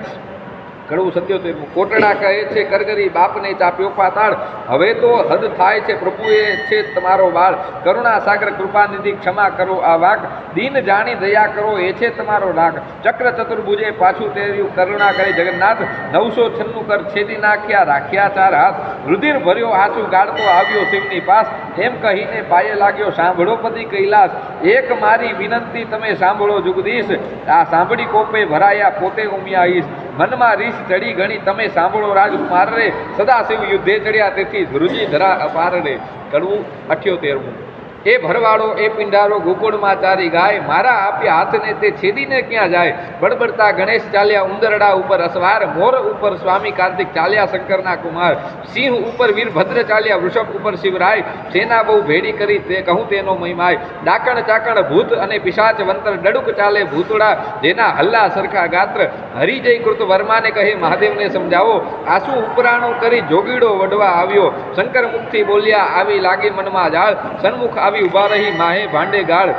કડવું 77મું કોટડા કહે છે કરગરી બાપને ચાપ્યો પાતાળ, હવે તો હદ થાય છે પ્રભુએ છે તમારો વાળ, કરુણા સાગર કૃપાનિધિ ક્ષમા કરો આ વાક, દીન જાણી દયા કરો એ છે તમારો રાગ, ચક્ર ચતુર્ભુજે પાછું તેર્યું કરુણા કરે જગન્નાથ, 996 કર છેદી નાખ્યા રાખ્યા 4 હાથ, રુધિર ભર્યો આંસુ ગાળતો આવ્યો શિવની પાસ, એમ કહીને પાયે લાગ્યો સાંભળો પતિ કૈલાસ, એક મારી વિનંતી તમે સાંભળો જુગદીશ, આ સાંભળી કોપે ભરાયા પોતે ઉમિયા ઈશ, મનમાં રીસ ચડી ગણી તમે સાંભળો રાજકુમાર રે, સદાશિવ યુદ્ધે ચડ્યા તેથી ધ્રુજી ધરા અપાર રે. કડવું 78મું એ ભરવાડો એ પિંડારો ગોકુળમાં ચારી ગાય, મારા આપ્યા હાથને તે છેદીને ક્યાં જાય, બળબડતા ગણેશ ચાલ્યા ઉંદરડા ઉપર અસવાર, મોર ઉપર સ્વામી કાર્તિક ચાલ્યા શંકરના કુમાર, સિંહ ઉપર વીરભદ્ર ચાલ્યા વૃષભ ઉપર શિવરાય, સેના બહુ ભેડી કરી તે કહું તેનો મહિમાય, ડાકણ ચાકણ ભૂત અને પિશાચ વંતર ડડુક ચાલે ભૂતડા, જેના હલ્લા સરખા ગાત્ર, હરિજય કૃત વર્માને કહે મહાદેવને સમજાવો, આંસુ ઉપરાણું કરી જોગીડો વડવા આવ્યો, શંકર મુખથી બોલ્યા આવી લાગી મનમાં જાળ, સન્મુખ આવી ઉભા રહી માહે ભાંડે ગાળ,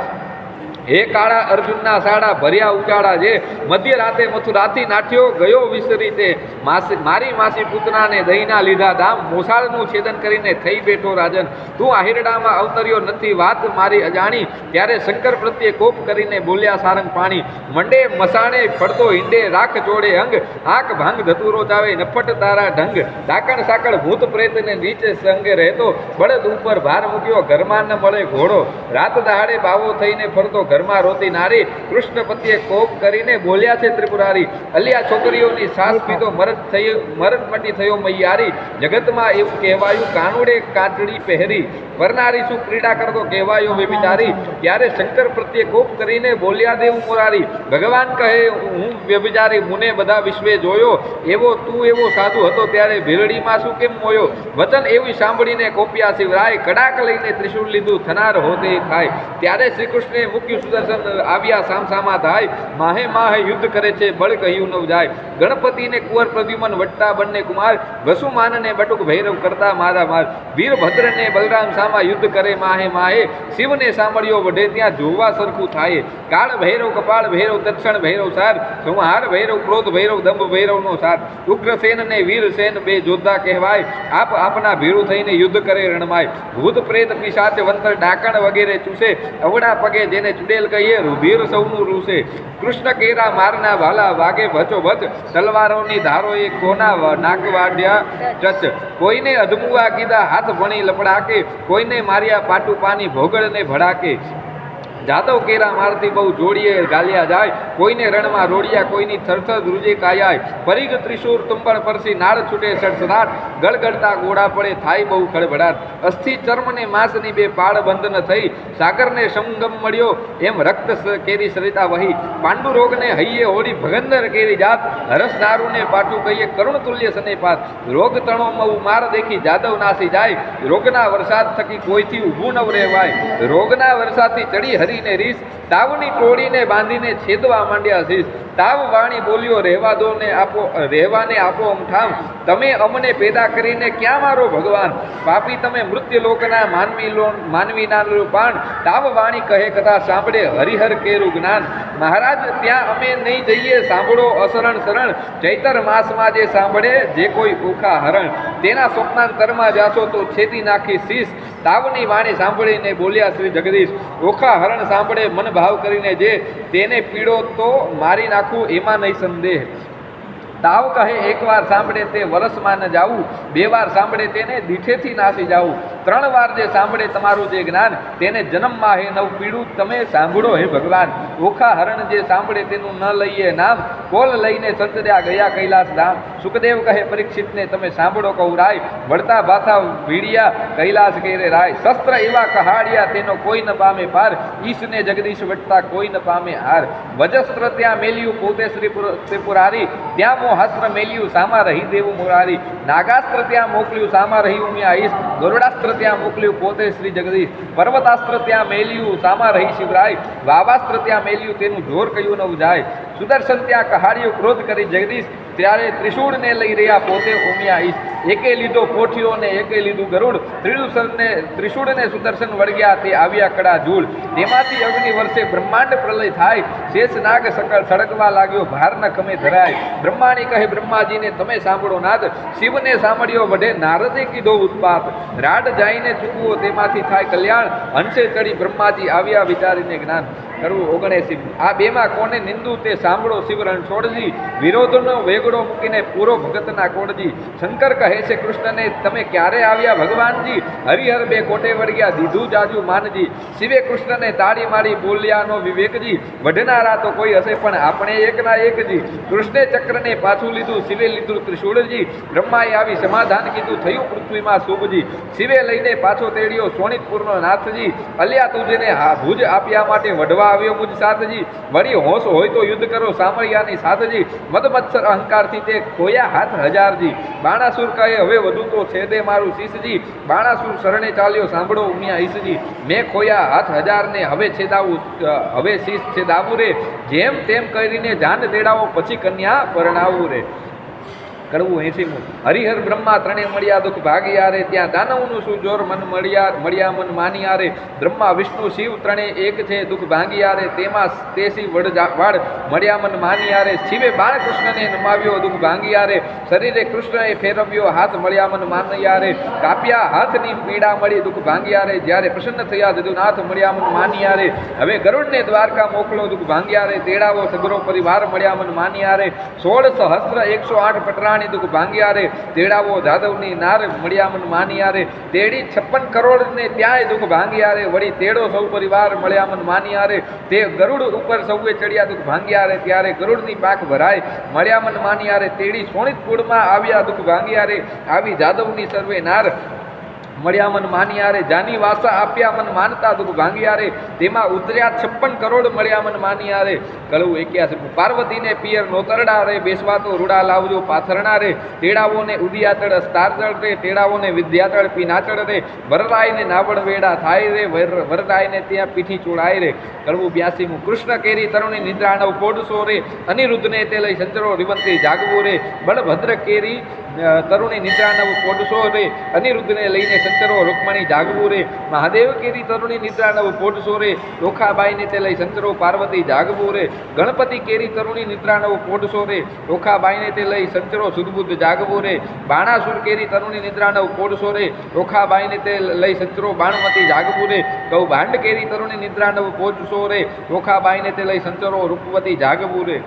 હે કાળા અર્જુનના સાડા ભર્યા ઉચાળા જે, મધ્ય રાતે મથુરાથી નાઠ્યો ગયો વિસરી તે, મારી માસી પૂતનાને દહીંના લીધા દામ, મોસાળનું છેદન કરીને થઈ બેઠો રાજન, તું આહિરડામાં અવતર્યો નથી વાત મારી અજાણી, ત્યારે શંકર પ્રત્યે કોપ કરીને બોલ્યા સારંગ પાણી, મંડે મસાણે પડતો હિંડે રાખ જોડે અંગ, આંખ ભાંગ ધતુરો ચાવે નફટ તારા ઢંગ, ડાકણ સાકળ ભૂત પ્રેતને નીચે સંગે રહેતો, બળદ ઉપર ભાર મૂક્યો ઘરમાં ન મળે ઘોડો, રાત દહાડે બાવો થઈને ફરતો ઘરમાં રોતી નારી, કૃષ્ણ પતિએ કોપ કરીને બોલ્યા છે ત્રિપુરારી, અલિયા છોકરીઓની સાસ પીધો મરદ મટી થયો મૈયારી, જગતમાં એવું કહેવાયું કાનુડે કાચડી પહેરી, પરનારી શું ક્રીડા કરતો કહેવાયો વ્યભિચારી, ત્યારે શંકર પ્રત્યે કોપ કરીને બોલ્યા દેવ મોરારી, ભગવાન કહે હું વ્યભિચારી મુને બધા વિશ્વે જોયો, એવો તું એવો સાધુ હતો ત્યારે ભીલડીમાં શું કેમ મોયો, વચન એવું સાંભળીને કોપ્યા શિવરાય, કડાક લઈને ત્રિશુળ લીધું થનાર હોતે થાય, ત્યારે શ્રી કૃષ્ણે મુક્યું સુદર્શન આવ્યા સામસામા થાય, માહે માહે યુદ્ધ કરે છે બળ કહ્યું ન જાય, ગણપતિને કુંવર પ્રદ્યુમન વટતા બંને કુમાર, વસુમાનને બટુક ભૈરવ કરતા મારા માર, વીરભદ્રને બલરામ સામા યુદ્ધ કરે માહે માહે, શિવને સાંભળ્યો વઢે ત્યાં જોવા સરખું થાય, કાળ ભૈરવ કપાળ ભૈરવ દક્ષિણ ભૈરવ સાર, સંહાર ભૈરવ ક્રોધ ભૈરવ દંભ ભૈરવનો સાર, ઉગ્રસેન ને વીરસેન બે જોદ્ધા કહેવાય, આપ આપના ભેરું થઈને યુદ્ધ કરે રણમાય, ભૂત પ્રેત પિશાચ વંતર ડાકણ વગેરે ચૂસે, અવડા પગે જેને ચુડેલ કહીએ રુધિર સૌનું રૂસે, કૃષ્ણ કેરા મારના ભાલા વાગે ભચો ભચ, તલવારોની ધારોએ કોના નાક વાઢ્યા ચચ, કોઈને અધમુઆ કીધા હાથ ભણી લપડાકે, કોઈને માર્યા પાટુ પાની ભોગળને ભડાકે, જાદવ કેરા મારતી બહુ જોડીએ ગાલ્યા જાય, કોઈને રણમાં રોડિયા કોઈની થરથર ધ્રુજે કાયાય, પરિગ ત્રિશૂર તુંબળ પરસી નાળ છૂટે સડસડાટ, ગળગળતા ગોળા પડે થાય બહુ ખળભળાટ, અસ્થિ ચર્મને માંસની બે પાળ બંધન થઈ, સાગરને સંગમ મળ્યો એમ રક્ત કેરી સરિતા વહી, પાંડુ રોગને હૈયે હોડી ભગંદર કેરી જાત, હરસ દારૂને પાટું કહીએ કરુણ તુલ્ય સનેપાત, રોગ તણો મઉ માર દેખી જાદવ નાસી જાય, રોગના વરસાદ થકી કોઈથી ઊભું ન રહેવાય, રોગના વરસાદથી ચડી હરી ને રીસ, તાવની ટોળીને બાંધીને છેદવા માંડ્યા શીશ, તાવ વાણી બોલ્યો રહેવા દો ને આપો રહેવાને આપો અમઠામ, તમે અમને પેદા કરીને ક્યાં મારો ભગવાન, પાપી તમે મૃત્યુ લોકના માનવીના પાણ, તાવ વાણી કહે કથા સાંભળે હરિહર કેરું જ્ઞાન, મહારાજ ત્યાં અમે નહીં જઈએ સાંભળો અસરણ શરણ, ચૈતર માસમાં જે સાંભળે જે કોઈ ઓખા હરણ, તેના સ્વપ્નાંતરમાં જાશો તો છેદી નાખી શીશ, તાવની વાણી સાંભળીને બોલ્યા શ્રી જગદીશ, ઓખા હરણ સાંભળે મન ભાવ કરીને જે, તેને પીડો તો મારી નાખું એમાં નહીં સંદેહ. તાવ કહે એકવાર સાંભળે તે વરસમાં ન જાવું, બે વાર સાંભળે તેને દીઠેથી નાસી જાવું, ત્રણ વાર જે સાંભળે તમારું જે જ્ઞાન તેને જન્મમાં હે નવ પીડું, તમે સાંભળો હે ભગવાન. ઓખા હરણ જે સાંભળે તેનું ન લઈએ નામ, કોલ લઈને સંતર્યા ગયા કૈલાસ ધામ. સુખદેવ કહે પરીક્ષિતને તમે સાંભળો કહું રાય, વળતા ભાથા વીડિયા કૈલાસ ઘેરે રાય. શસ્ત્ર એવા કહાડિયા તેનો કોઈ ન પામે પાર, ઈશને જગદીશ વટતા કોઈ ન પામે હાર. વજસ્ત્ર ત્યાં મેલ્યું પોતે શ્રી ત્રિપુરારી, ત્યાં મોહાસ્ત્ર મેલ્યું સામા રહી દેવું મુરારી. નાગાસ્ત્ર ત્યાં મોકલ્યું સામા રહી ઉમિયા ઈશ, ગરુડાસ્ત્ર ત્યાં મોકલ્યું પોતે શ્રી જગદીશ. પર્વતાસ્ત્ર ત્યાં મેલ્યું સામા રહી શિવરાય, વાવાસ્ત્ર ત્યાં મેલ્યું તેનું જોર કયું ન જાય. સુદર્શન ત્યાં કહાડ્યું ક્રોધ કરી જગદીશ, ત્યારે ત્રિશૂળને લઈ રહ્યા પોતે ઉમિયા ઈશ. એકે લીધો પોઠિયો ને એકે લીધું ગરુડ, ત્રિશૂળને સુદર્શન વળગ્યા તે આવ્યા કડા જૂળ. તેમાંથી અગ્નિ વર્ષે બ્રહ્માંડ પ્રલય થાય, શેષ નાગ સકળ સળગવા લાગ્યો ભાર ન ખમે ધરાય. બ્રહ્માણી કહે બ્રહ્માજીને તમે સાંભળો નાદ, શિવને સાંભળ્યો વઢે નારદે કીધો ઉત્પાત. રાડ જાઈને ચૂકવો તેમાંથી થાય કલ્યાણ, હંસે ચડી બ્રહ્માજી આવ્યા વિચારીને જ્ઞાન. કરવું 79. આ બેમાં કોને નિંદુ તે સાંભળો શિવરણ છોડજી, વિરોધનો વેગડો મૂકીને પૂરો ભગતના કોડજી. શંકર કહે છે કૃષ્ણને તમે ક્યારે આવ્યા ભગવાનજી, હરિહર બે કોટે વળગ્યા દીધું જાજુ માનજી. શિવે કૃષ્ણને તાળી મારી બોલ્યાનો વિવેકજી, વઢનારા તો કોઈ હશે પણ આપણે એકના એકજી. કૃષ્ણે ચક્રને પાછું લીધું શિવે લીધું ત્રિશૂળજી, બ્રહ્માએ આવી સમાધાન કીધું થયું પૃથ્વીમાં શુભજી. શિવે લઈને પાછો તેડ્યો સોનિતપુરનો નાથજી, અલ્યા તુજને ભુજ આપ્યા માટે વઢવા આવ્યો મુજ સાથજી. વળી હોશ હોય તો યુદ્ધ કરો સામળિયાની સાથજી, મદ મત્સર અહંકારથી તે ખોયા હાથ હજારજી. બાણાસુર કહે હવે વધુ તો છેદે મારું શીશજી, બાણાસુર શરણે ચાલ્યો સાંભળો ઉમિયા ઈશજી. મેં ખોયા હાથ હજારને હવે છેદાવું, હવે શીશ છેદાવું રે, જેમ તેમ કરીને જાન તેડાવો પછી કન્યા પરણાવું રે. કરવું 80. હરિહર બ્રહ્મા ત્રણે મળ્યા દુઃખ ભાગ્યા રે, ત્યાં દાનવનું શું જોર મન મળ્યા મન માન્યા રે. બ્રહ્મા વિષ્ણુ શિવ ત્રણે એક છે દુઃખ ભાંગ્યા રે, તેમાં તેસી વાડ મળ્યા મન માન્યા રે. શિવે બાળકૃષ્ણને નમાવ્યો દુઃખ ભાંગ્યા રે, શરીરે કૃષ્ણએ ફેરવ્યો હાથ મળ્યા મન માન્યા રે. કાપ્યા હાથની પીડા મળી દુઃખ ભાંગ્યા રે, જ્યારે પ્રસન્ન થયા જદુનાથ મળ્યા મન માન્યા રે. હવે ગરુડને દ્વારકા મોકલો દુઃખ ભાંગ્યા રે, તેડાવો સગરો પરિવાર મળ્યા મન માન્યા રે. 16 સહસ્ત્ર 108 પટરાણી દુઃખ ભાંગ્યા રે, તેડાવો જાદવની નાર મળ્યા મન માન્યા રે. તેડી 56 કરોડ ને ત્યાંય દુઃખ ભાંગ્યા રે, વળી તેડો સૌ પરિવાર મળ્યા મન માન્યા રે. તે ગરુડ ઉપર સૌએ ચડ્યા દુઃખ ભાંગ્યા રે, ત્યારે ગરુડની પાખ ભરાય મળ્યા મન માન્યા રે. તેડી સોનિતપુરમાં આવ્યા દુઃખ ભાંગ્યા રે, આવી જાદવની સર્વે નાર મળ્યા મન માન્યા રે. જાની વાસા આપ્યા મન માનતા દુઃખ ભાંગ્યા રે, તેમાં ઉતર્યા 56 કરોડ મળ્યા મન માન્યા રે. કળવું 81. પાર્વતીને પિયર નોતરડા રે, બેસવા તો રૂડા લાવજો પાથરણા રે. તેડાવોને ઉદિયાતળસ્તારતળ રે, તેડાવોને વિદ્યાતળ પીનાચળ રે. વરરાયને નાવડ વેડા થાય રે, વરરાયને ત્યાં પીઠી ચોડાય રે. કળવું 82. કૃષ્ણ કેરી તરુણી નિદ્રાણવ પોડસો રે, અનિરુદ્ધને તે લઈ સંચરો રિવંતી જાગવું રે. બળભદ્ર કેરી તરુણી નિદ્રાનવ પોડસો રે, અનિરુદ્ધને લઈને સંચરો રૂકમણી જાગવું રે. મહાદેવ કેરી તરુણી નિદ્રાનવ પોડસો રે, રોખાબાઈને તે લઈ સંચરો પાર્વતી જાગવું રે. ગણપતિ કેરી તરુણી નિદ્રાનવ પોડસો રે, રોખાબાઈને તે લઈ સંચરો સુદબુદ્ધ જાગવું રે. બાણાસુર કેરી તરુણી નિદ્રાનવ પોડસો રે, રોખાબાઈને તે લઈ સંચરો બાણમતી જાગવું રે. કૌભાંડ કેરી તરુણી નિદ્રાનવ પોડસો રે, રોખાબાઈને તે લઈ સંચરો રૂપવતી જાગવું રે.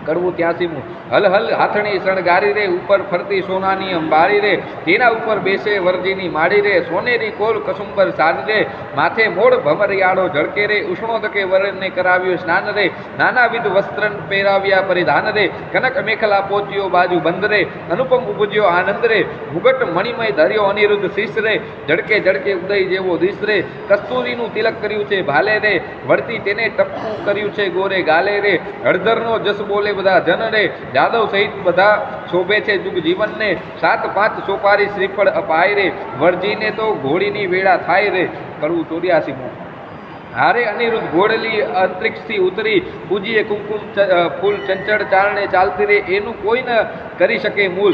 કરવું 83. હલ હલ હાથણી શણગારી રે, ઉપર ફરતી સોનાની અંબારી રે. તેના ઉપર બેસે વરજીની માળી રે, સોનેરી કોલ કસુંબર સારી રે. માથે મોડ ભમરિયાળો ઝળકે રે, ઉષ્ણોદકે વરને કરાવ્યો સ્નાન રે. નાનાવિધ વસ્ત્ર પહેરાવ્યા પરિધાન રે, કનક મેખલા પોચ્યો બાજુ બંધ રે. અનુપમ ઉપજ્યો આનંદ રે, મુગટ મણિમય ધર્યો અનિરુદ્ધ શીશ રે. ઝડકે ઝડકે ઉદય જેવો દિશ રે, કસ્તુરીનું તિલક કર્યું છે ભાલે રે. વળતી તેને ટપકું કર્યું છે ગોરે ગાલે રે. હળધરનો જસ બોલે બધા જન રે, જાદવ સહિત બધા શોભે છે જુગ જીવનને. 7-5 સોપારી શ્રીફળ અપાય રે, વરજીને તો ઘોડીની વેળા થાય રે. કરવું 84. હારે અનિરુદ્ધ ઘોડલી અંતરિક્ષથી ઉતરી, પૂજીએ કુમકુમ ફૂલ ચંચળ ચારણે ચાલતી રે. એનું કોઈ ન કરી શકે મૂલ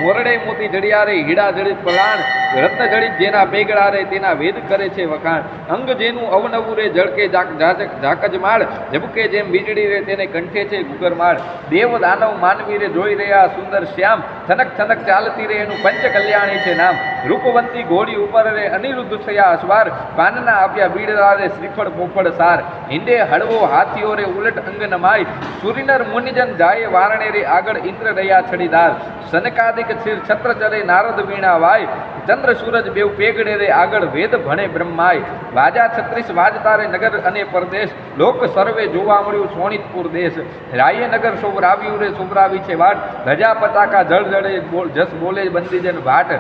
મોરડે મોતી જડિયા રે હીડા જડિત પલાણ રત્ન જડિત જેના પેગડા રે તેના વેદ કરે છે વખાણ અંગ જેનું અવનવું રે જળકે ઝાકજ માળ ઝબકે જેમ વીજળી રે તેને કંઠે છે ગુગરમાળ દેવ દાનવ માનવી રે જોઈ રહ્યા સુંદર શ્યામ થનક થનક ચાલતી રે એનું પંચ કલ્યાણી છે નામ રૂપવંતી ઘોડી ઉપર રે અનિરુદ્ધ થયા અસવાર પાનના આપ્યા બીડરા રે શ્રીફળ પોફળ સાર હિંડે હળવો હાથીઓ રે ઉલટ અંગ નમાય સુરીનર મુનિજન જાય વારણે રે આગળ ઇન્દ્ર રહ્યા છડીદાર સનકાદિક શિર છત્ર ચરે નારદ વીણા વાય ચંદ્ર સૂરજ બેવ પેગડે રે આગળ વેદ ભણે બ્રહ્માય વાજા 36 વાજતા રે નગર અને પરદેશ લોક સર્વે જોવા મળ્યું સોનિતપુર દેશ રાયે નગર શોભરાવ્યું રે શોભરાવી છે વાટ ધજા પતાકા જળ જળે જસ બોલે બંદીજન ભાટ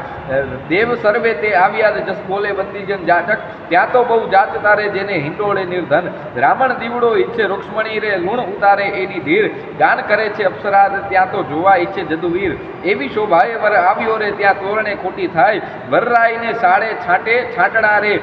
દેવ સર્વે તે આવ્યા જસ બોલે બંદીજન જાચક ત્યાં તો બહુ જાચતા રે જેને હિંડોળે નિર્ધન બ્રાહ્મણ દીવડો ઈચ્છે રૂક્ષ્મણી રે લૂણ ઉતારે એની ધીર ગાન કરે છે અપ્સરા ત્યાં તો જોવા ઈચ્છે જદુવીર એવી શોભાએ વર આવ્યો રે ત્યાં તોરણે ખોટી થાય વરરાઈને સાડે છાંટે છાંટણા રે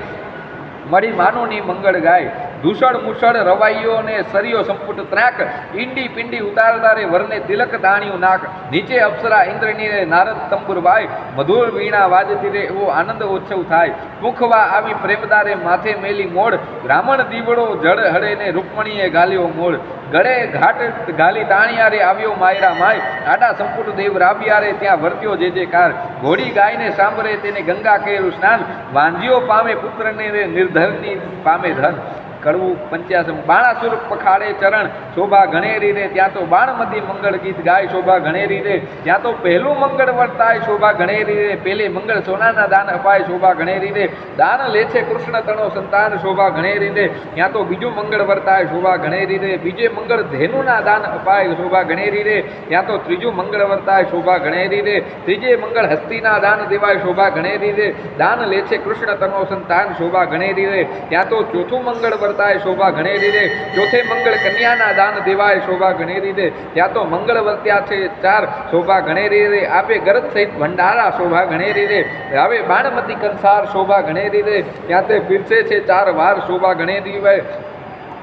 મળી માનોની મંગળ ગાય દૂષણ મુષળ રવાઈઓ ને સરિયો સંપુટ ત્રાક ઈંડી પિંડી ઉતારતા રે વરને તિલક દાણ્યું નાક નીચે અપ્સરા ઇન્દ્રની રે નારદ તંબુરભાઈ મધુર વીણા વાજતી રે એવો આનંદ ઉત્સવ થાય મુખવા આવી પ્રેમદારે માથે મેલી મોડ બ્રાહ્મણ દીવડો જળ હડે ને રૂકમણીએ ગાલ્યો મોડ ગળે ઘાટ ગાલી તાણિયા રે આવ્યો માયરા માય આડા સંપુટ દેવ રાબિયા રે ત્યાં વર્ત્યો જે જે કાર ઘોડી ગાયને સાંભળે તેને ગંગા કેરું સ્નાન વાંજીઓ પામે પુત્રને રે નિર્ધરની પામે ધન કડવું 85 બાણાસુર પખાડે ચરણ શોભા ગણેરી રે ત્યાં તો બાણમતી મંગળ ગીત ગાય શોભા ગણેરી રે ત્યાં તો પહેલું મંગળ વર્તાય શોભા ગણેરી રે પેલે મંગળ સોનાના દાન અપાય શોભા ગણેરી રે દાન લે છે કૃષ્ણ તણો સંતાન શોભા ગણેરી રે ત્યાં તો બીજું મંગળ વર્તાય શોભા ગણેરી રે બીજે મંગળ ધેનુના દાન અપાય શોભા ગણેરી રે ત્યાં તો ત્રીજું મંગળ વર્તાય શોભા ગણેરી રે ત્રીજે મંગળ હસ્તીના દાન દેવાય શોભા ગણેરી રે દાન લે છે કૃષ્ણ તણો સંતાન શોભા ગણેરી રે ત્યાં તો ચોથું મંગળ શોભા ગણેરી રે ચોથે મંગળ કન્યાના દાન દેવાય શોભા ગણેરી રે ત્યાં તો મંગળ વર્ત્યા છે 4 શોભા ગણેરી રે આપે ગરજ સહિત ભંડારા શોભા ગણેરી રે હવે બાણમતી કંસાર શોભા ગણેરી રે ત્યાં તે પીરસે છે 4 વાર શોભા ગણેરી રે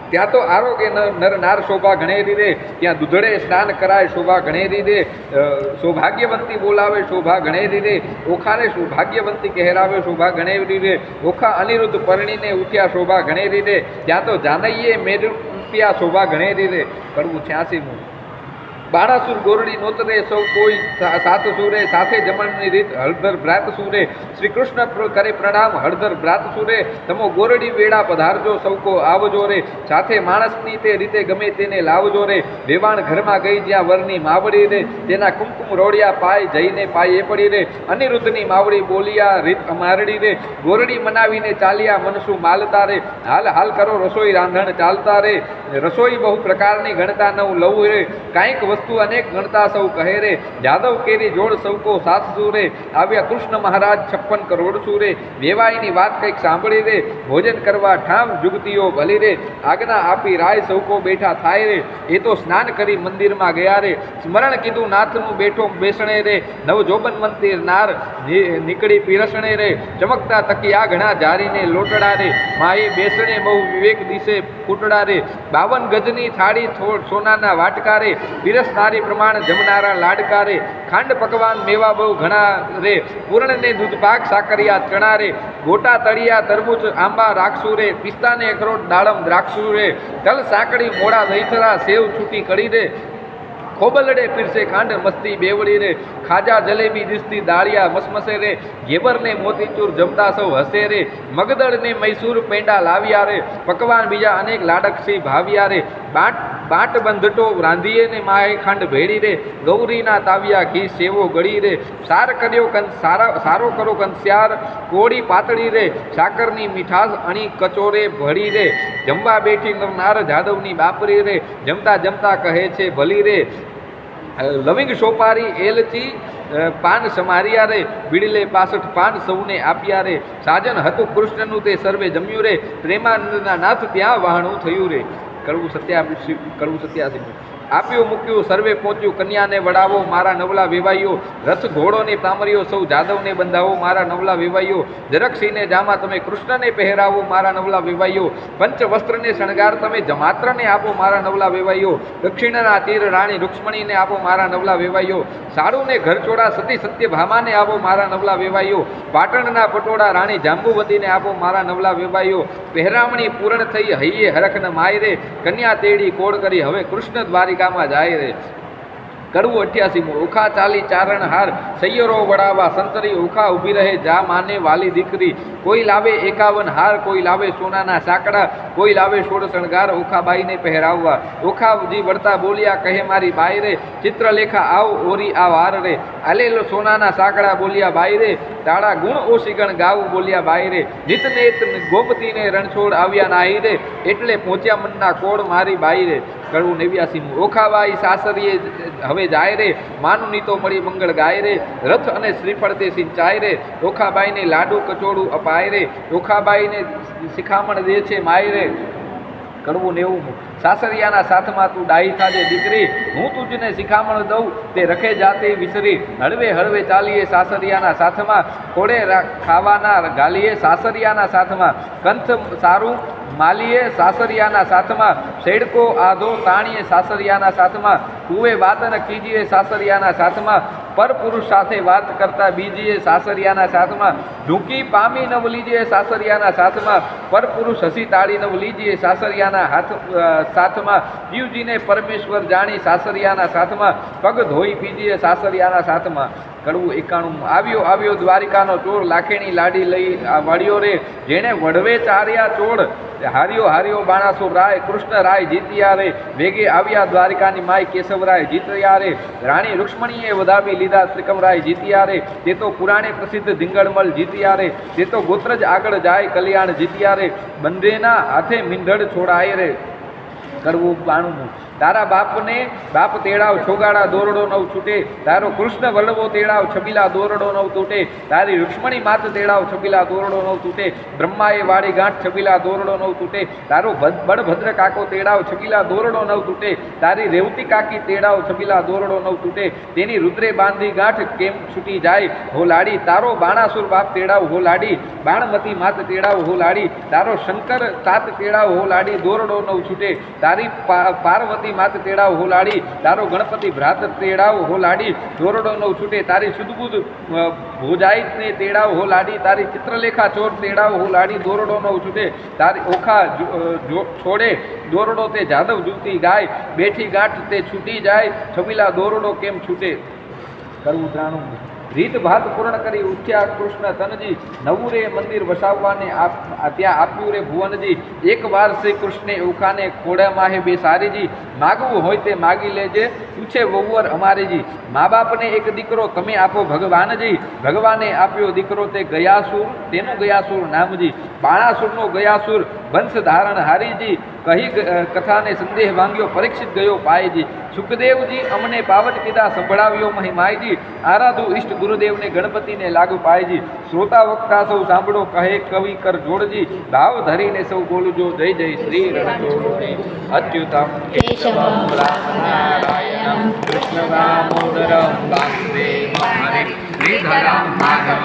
ત્યાં તો આરોગ્ય નર નાર શોભા ગણેરી રે ત્યાં દૂધડે સ્નાન કરાય શોભા ગણેરી રે સૌભાગ્યવંતી બોલાવે શોભા ગણેરી રે ઓખાને સૌભાગ્યવંતી કહેરાવે શોભા ગણેરી રે ઓખા અનિરુદ્ધ પરણીને ઉઠ્યા શોભા ગણેરી રે ત્યાં તો જાનૈયે મેળવ્યા શોભા ગણેરી રે કડવું 86 બાણાસુર ગોરડી નોતરે સૌ કોઈ સાથ સુરે સાથે જમણની રીત હળદર ભ્રાત સુરે શ્રી કૃષ્ણ કરે પ્રણામ હળદર ભ્રાત સુરે તમો ગોરડી વેળા પધારજો સૌ કો આવજો રે સાથે માણસની તે રીતે ગમે તેને લાવજો રે વેવાણ ઘરમાં ગઈ જ્યાં વરની માવડી રે તેના કુમકુમ રોડિયા પાય જઈને પાયે પડી રે અનિરુદ્ધની માવડી બોલિયા રીત અમારડી રે ગોરડી મનાવીને ચાલ્યા મનસુ માલતા રે હાલ હાલ કરો રસોઈ રાંધણ ચાલતા રે રસોઈ બહુ પ્રકારની ગણતા નવ લવ રે કાંઈક વસ્તુ અનેક ગણતા સૌ કહે રે જાદવ કેરી જોડ સૌ કો સાથ સુરે આવ્યા કૃષ્ણ મહારાજ 56 કરોડ સુરે વેવાઈની વાત કંઈક સાંભળી રે ભોજન કરવા ઠામ જુગતીઓ ભલી રે આજ્ઞા આપી રાય સૌ કો બેઠા થાય રે એ તો સ્નાન કરી મંદિરમાં ગયા રે સ્મરણ કીધું નાથનું બેઠો બેસણે રે નવ જોબન મંદિર નાર નીકળી પીરસણે રે ચમકતા તકિયા ઘણા જારીને લોટડા રે માએ બેસણે બહુ વિવેક દિશે કૂટડા રે 52 ગજની થાળી થોડ સોનાના વાટકા રે પીરસ નારી પ્રમાણ જમનારા લાડકા રે ખાંડ પકવાન મેવા બહુ ઘણા રે પૂર્ણને દૂધ પાક સાકરિયા ચણા રે ગોટા તળિયા તરબૂચ આંબા રાખસુ રે પિસ્તાને અખરોટ દાડમ દ્રાક્ષુ રે તલ સાંકડી મોડા દહીથરા સેવ છૂટી કડી રે ખોબલડે પીરસે ખાંડ મસ્તી બેવડી રે ખાજા જલેબી દિસતી દાળિયા મસમસે રે ઘેવરને મોતીચૂર જમતા સૌ હસે રે મગદળને મૈસૂર પેંડા લાવ્યા રે પકવાન બીજા અનેક લાડકસી ભાવ્યા રે બાટ બંધટો રાંધીએ ને માએ ખાંડ ભેડી રે ગૌરીના તાવ્યા ઘી સેવો ગળી રે સાર કર્યો સારો કરો કંસ્યાર કોળી પાતળી રે સાકરની મીઠાશ અણી કચોરે ભળી રે જમવા બેઠી નાર જાદવની બાપરી રે જમતા જમતા કહે છે ભલી રે લવિંગ સોપારી એલચી પાન સમારિયા રે બીડલે 65 પાન સૌને આપ્યા રે સાજન હતું કૃષ્ણનું તે સર્વે જમ્યું રે પ્રેમાનંદના નાથ ત્યાં વહાણું થયું રે કડવું 87 આપ્યું મૂક્યું સર્વે પહોંચ્યું કન્યાને વડાવો મારા નવલા વેવાઈઓ રથ ઘોડોને તામરીઓ સૌ જાદવને બંધાવો મારા નવલા વેવાઈઓ જરક્ષીને જામા તમે કૃષ્ણને પહેરાવો મારા નવલા વેવાઈઓ પંચ વસ્ત્રને શણગાર તમે જમાત્રને આપો મારા નવલા વેવાઈઓ દક્ષિણના તીર રાણી રૂક્ષ્મણીને આપો મારા નવલા વેવાઈઓ સાડુને ઘરચોડા સતી સત્યભામાને આપો મારા નવલા વેવાઈઓ પાટણના પટોળા રાણી જાંબુવતીને આપો મારા નવલા વેવાઈઓ પહેરામણી પૂર્ણ થઈ હૈયે હરખન માય રે કન્યા તેડી કોડ કરી હવે કૃષ્ણ દ્વારિકામાં જાય રે કડવું 88 ઉખા ચાલી ચારણ હાર સૈયરો વડાવા સંતરી ઉખા ઊભી રહે જા માને વાલી દીકરી કોઈ લાવે 51 હાર કોઈ લાવે સોનાના સાકડા કોઈ લાવે 16 શણગાર ઉખાબાઈને પહેરાવવા ઉખાજી વળતા બોલ્યા કહે મારી બાઈ રે ચિત્રલેખા આવ ઓરી આ વાર રે આલેલો સોનાના સાકડા બોલ્યા બાઈ રે તાળા ગુણ ઓશીગણ ગાવ બોલ્યા બાઈ રે નિતનેત ગોપતીને રણછોડ આવ્યા નાહી રે એટલે પહોંચ્યા મનના કોડ મારી બાઈ રે કડવું 89 ઓખાબાઈ સાસરીએ હવે જાય રે માનું નીતો મળી મંગળ ગાય રે રથ અને શ્રીફળ તે સિંચાય રે ઓખાબાઈને લાડુ કચોડું અપાય રે ઓખાબાઈને શિખામણ દે છે માય રે કડવું 90 સાસરિયાના સાથમાં તું ડાહી થાજે દીકરી હું તુજને શિખામણ દઉં તે રખે જાતે વિસરી હળવે હળવે ચાલીએ સાસરિયાના સાથમાં ખોડે ખાવાના ગાલીએ સાસરિયાના સાથમાં કંથ સારું માલીએ સાસરિયાના સાથમાં શેડકો આધો તાણીએ સાસરિયાના સાથમાં કુએ વાતન કીજીએ સાસરિયાના સાથમાં પર પુરુષ સાથે વાત કરતા બીજીએ સાસરિયાના સાથમાં ઝૂકી પામી નવ લીજીએ સાસરિયાના સાથમાં પર પુરુષ હસી તાળી નવ લીજીએ સાસરિયાના સાથમાં શિવજીને પરમેશ્વર જાણી સાસરિયાના સાથમાં પગ ધોઈ પીજીએ સાસરિયાના સાથમાં કડવું 91 આવ્યો આવ્યો દ્વારિકાનો ચોર લાખેણી લાડી લઈ વળ્યો રે જેણે વડવે ચાર્યા ચોર હાર્યો હાર્યો બાણાસુર રાય કૃષ્ણ રાય જીત્યા રે વેગે આવ્યા દ્વારિકાની માય કેશવરાય જીત્યા રે રાણી રૂક્ષ્મણીએ વધાવી લીધા ત્રિકમરાય જીત્યા રે તે તો પુરાણે પ્રસિદ્ધ ધીંગળમલ જીત્યા રે તે તો ગોત્રજ આગળ જાય કલ્યાણ જીત્યા રે બંદેના હાથે મીંઢળ છોડાય રે કડવું 92 તારા બાપને બાપ તેડાવ છોગાડા દોરડો નવ છૂટે તારો કૃષ્ણ વલ્લભો તેડાવ છબીલા દોરડો નવ તૂટે તારી રૂક્ષ્મણી માત તેડાવ છબીલા દોરડો નવ તૂટે બ્રહ્માએ વાળી ગાંઠ છબીલા દોરડો નવ તૂટે તારો બળભદ્ર કાકો તેડાવ છબીલા દોરડો નવ તૂટે તારી રેવતી કાકી તેડાવ છબીલા દોરડો નવ તૂટે તેની રુદ્રે બાંધી ગાંઠ કેમ છૂટી જાય હો લાડી તારો બાણાસુર બાપ તેડાવ હો લાડી બાણમતી માત તેડાવ હો લાડી તારો શંકર તાત તેડાવ હો લાડી દોરડો નવ છૂટે તારી પાર્વતી માત તેડાવ હો લાડી તારો ગણપતિ ભ્રાત તેડાવ હો લાડી દોરડો નવ છૂટે તારી સુદબુદ ભોજાઈતને તેડાવ હો લાડી તારી ચિત્રલેખા ચોર તેડાવ હો લાડી દોરડો નવ છૂટે તારી ઓખા છોડે દોરડો તે જાદવ જુતી ગાય બેઠી ગાંઠ તે છૂટી જાય છબીલા દોરડો કેમ છૂટે કરવું 93 રીત ભાત પૂર્ણ કરી ઉઠ્યા કૃષ્ણ તનજી નવું રે મંદિર વસાવવાને ત્યાં આપ્યું રે ભુવનજી એક વાર શ્રી કૃષ્ણે ઓખાને ખોડા માહે બેસારીજી માગવું હોય તે માગી લેજે પૂછે વહુવર અમારેજી મા બાપને એક દીકરો તમે આપો ભગવાનજી ભગવાને આપ્યો દીકરો તે ગયાસુર તેનું ગયાસુર નામજી બાણાસુરનો ગયાસુર વંશ ધારણ હારીજી કહી કથાને સંદેહ વાંગ્યો પરીક્ષિત ગયો પાયજી સુખદેવજી અમને પાવટ કીધા સંભળાવ્યો મહિમાયજી આરાધુ ઈષ્ટ ગુરુદેવને ગણપતિને લાગુ પાયજી શ્રોતા વક્તા સૌ સાંભળો કહે કવિ કર જોડજી ભાવ ધરીને સૌ બોલજો જય જય શ્રી રણછોડજી અચ્યુતમ કેશવમ રામનારાયણમ કૃષ્ણ દામોદરમ વાસુદેવમ હરે શ્રીધરમ માધવમ